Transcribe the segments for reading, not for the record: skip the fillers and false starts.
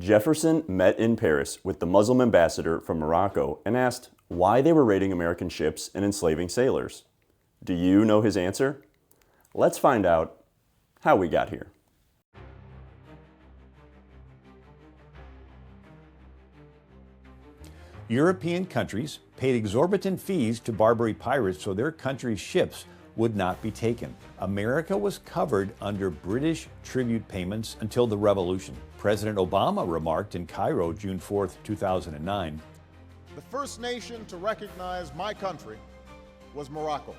Jefferson met in Paris with the Muslim ambassador from Morocco and asked why they were raiding American ships and enslaving sailors. Do you know his answer? Let's find out how we got here. European countries paid exorbitant fees to Barbary pirates so their country's ships would not be taken. America was covered under British tribute payments until the Revolution. President Obama remarked in Cairo, June 4, 2009, "The first nation to recognize my country was Morocco."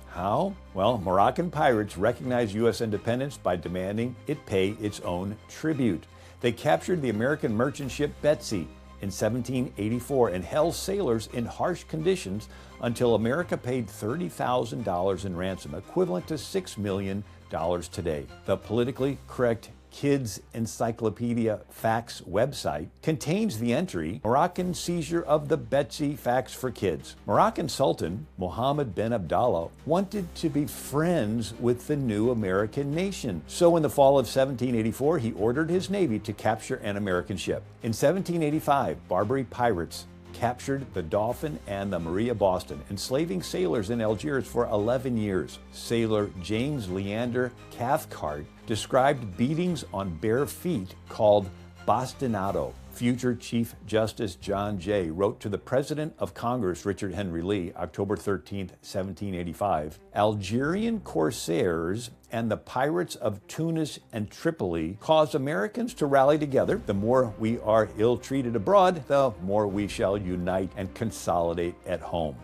How? Well, Moroccan pirates recognized U.S. independence by demanding it pay its own tribute. They captured the American merchant ship Betsy in 1784 and held sailors in harsh conditions until America paid $30,000 in ransom, equivalent to $6 million today. The politically correct Kids Encyclopedia Facts website contains the entry, Moroccan seizure of the Betsy, Facts for Kids. Moroccan Sultan Mohammed bin Abdallah wanted to be friends with the new American nation. So in the fall of 1784, he ordered his navy to capture an American ship. In 1785, Barbary Pirates captured the Dauphin and the Maria Boston, enslaving sailors in Algiers for 11 years. Sailor James Leander Cathcart described beatings on bare feet called bastinado. Future Chief Justice John Jay wrote to the President of Congress, Richard Henry Lee, October 13, 1785, Algerian corsairs and the pirates of Tunis and Tripoli caused Americans to rally together. The more we are ill-treated abroad, the more we shall unite and consolidate at home.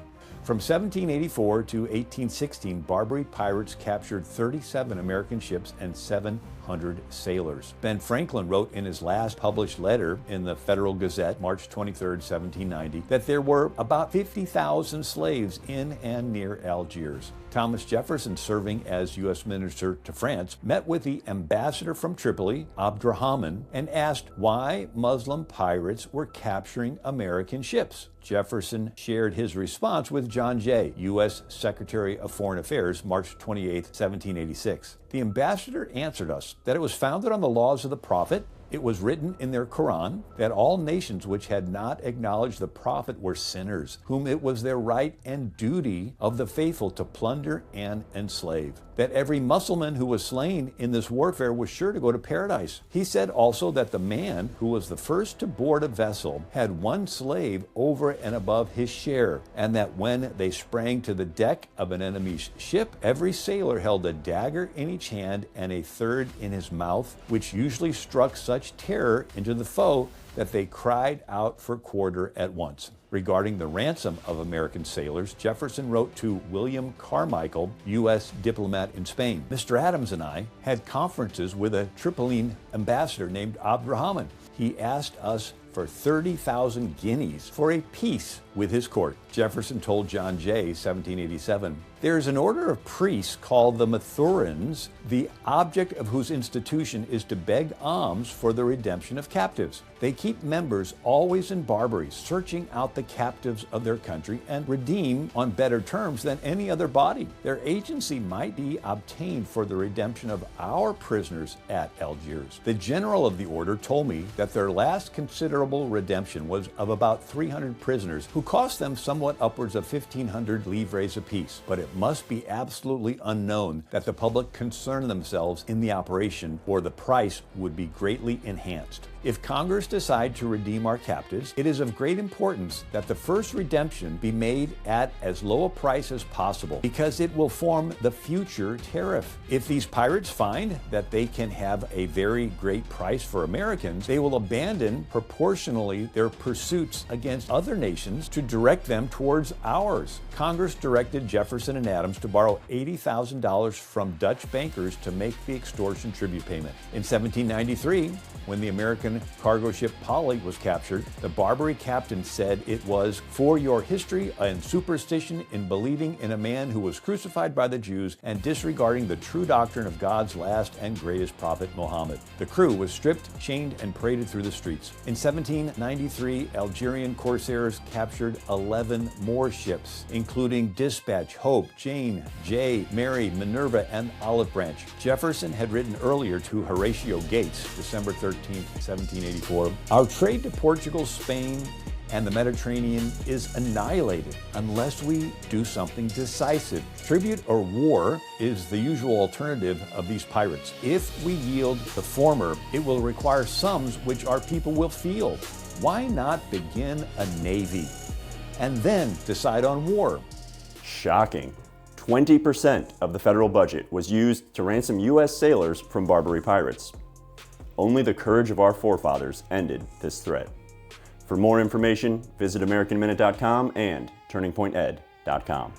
From 1784 to 1816, Barbary pirates captured 37 American ships and 700 sailors. Ben Franklin wrote in his last published letter in the Federal Gazette, March 23, 1790, that there were about 50,000 slaves in and near Algiers. Thomas Jefferson, serving as U.S. Minister to France, met with the ambassador from Tripoli, Abdurrahman, and asked why Muslim pirates were capturing American ships. Jefferson shared his response with John Jay, U.S. Secretary of Foreign Affairs, March 28, 1786. The ambassador answered us that it was founded on the laws of the Prophet. It was written in their Quran that all nations which had not acknowledged the Prophet were sinners, whom it was their right and duty of the faithful to plunder and enslave. That every Mussulman who was slain in this warfare was sure to go to paradise. He said also that the man who was the first to board a vessel had one slave over and above his share, and that when they sprang to the deck of an enemy's ship, every sailor held a dagger in each hand and a third in his mouth, which usually struck such terror into the foe that they cried out for quarter at once. Regarding the ransom of American sailors, Jefferson wrote to William Carmichael, U.S. diplomat in Spain. Mr. Adams and I had conferences with a Tripolitan ambassador named Abdurrahman. He asked us for 30,000 guineas for a peace with his court. Jefferson told John Jay, 1787, "There is an order of priests called the Mathurins, the object of whose institution is to beg alms for the redemption of captives. They keep members always in Barbary, searching out the captives of their country and redeem on better terms than any other body. Their agency might be obtained for the redemption of our prisoners at Algiers. The general of the order told me that their last considerable redemption was of about 300 prisoners who cost them somewhat upwards of 1,500 livres apiece, but it must be absolutely unknown that the public concern themselves in the operation, or the price would be greatly enhanced. If Congress decide to redeem our captives, it is of great importance that the first redemption be made at as low a price as possible, because it will form the future tariff. If these pirates find that they can have a very great price for Americans, they will abandon proportionally their pursuits against other nations to direct them towards ours." Congress directed Jefferson and Adams to borrow $80,000 from Dutch bankers to make the extortion tribute payment. In 1793, when the American cargo ship Polly was captured, the Barbary captain said it was "for your history and superstition in believing in a man who was crucified by the Jews and disregarding the true doctrine of God's last and greatest prophet, Muhammad." The crew was stripped, chained, and paraded through the streets. In 1793, Algerian corsairs captured 11 more ships, including Dispatch, Hope, Jane, Jay, Mary, Minerva, and Olive Branch. Jefferson had written earlier to Horatio Gates, December 13, 13, 1784, our trade to Portugal, Spain, and the Mediterranean is annihilated unless we do something decisive. Tribute or war is the usual alternative of these pirates. If we yield the former, it will require sums which our people will field. Why not begin a navy and then decide on war? Shocking. 20% of the federal budget was used to ransom US sailors from Barbary pirates. Only the courage of our forefathers ended this threat. For more information, visit AmericanMinute.com and TurningPointEd.com.